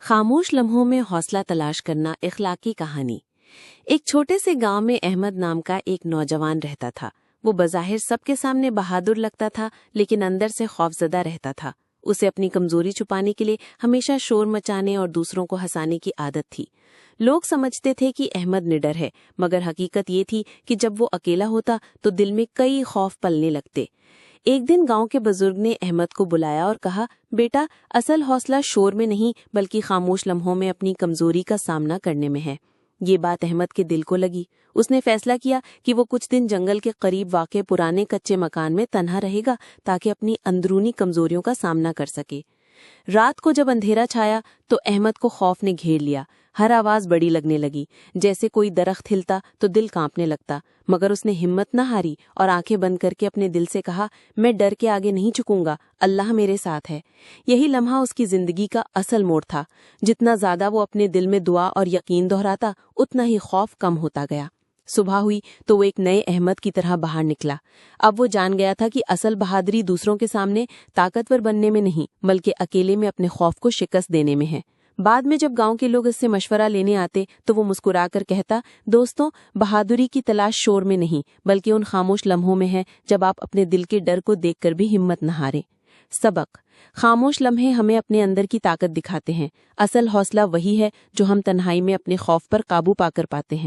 خاموش لمحوں میں حوصلہ تلاش کرنا اخلاقی کہانی۔ ایک چھوٹے سے گاؤں میں احمد نام کا ایک نوجوان رہتا تھا۔ وہ بظاہر سب کے سامنے بہادر لگتا تھا، لیکن اندر سے خوفزدہ رہتا تھا۔ اسے اپنی کمزوری چھپانے کے لیے ہمیشہ شور مچانے اور دوسروں کو ہنسانے کی عادت تھی۔ لوگ سمجھتے تھے کہ احمد نڈر ہے، مگر حقیقت یہ تھی کہ جب وہ اکیلا ہوتا تو دل میں کئی خوف پلنے لگتے۔ ایک دن گاؤں کے بزرگ نے احمد کو بلایا اور کہا، بیٹا، اصل حوصلہ شور میں نہیں بلکہ خاموش لمحوں میں اپنی کمزوری کا سامنا کرنے میں ہے۔ یہ بات احمد کے دل کو لگی۔ اس نے فیصلہ کیا کہ وہ کچھ دن جنگل کے قریب واقع پرانے کچے مکان میں تنہا رہے گا تاکہ اپنی اندرونی کمزوریوں کا سامنا کر سکے۔ رات کو جب اندھیرا چھایا تو احمد کو خوف نے گھیر لیا۔ ہر آواز بڑی لگنے لگی، جیسے کوئی درخت ہلتا تو دل کانپنے لگتا، مگر اس نے ہمت نہ ہاری اور آنکھیں بند کر کے اپنے دل سے کہا، میں ڈر کے آگے نہیں جھکوں گا، اللہ میرے ساتھ ہے۔ یہی لمحہ اس کی زندگی کا اصل موڑ تھا۔ جتنا زیادہ وہ اپنے دل میں دعا اور یقین دہراتا، اتنا ہی خوف کم ہوتا گیا۔ صبح ہوئی تو وہ ایک نئے احمد کی طرح باہر نکلا۔ اب وہ جان گیا تھا کہ اصل بہادری دوسروں کے سامنے طاقتور بننے میں نہیں بلکہ اکیلے میں اپنے خوف کو شکست دینے میں ہے۔ بعد میں جب گاؤں کے لوگ اس سے مشورہ لینے آتے تو وہ مسکرا کر کہتا، دوستوں، بہادری کی تلاش شور میں نہیں بلکہ ان خاموش لمحوں میں ہے جب آپ اپنے دل کے ڈر کو دیکھ کر بھی ہمت نہ ہاریں۔ سبق: خاموش لمحے ہمیں اپنے اندر کی طاقت دکھاتے ہیں۔ اصل حوصلہ وہی ہے جو ہم تنہائی میں اپنے خوف پر قابو پا کر پاتے ہیں۔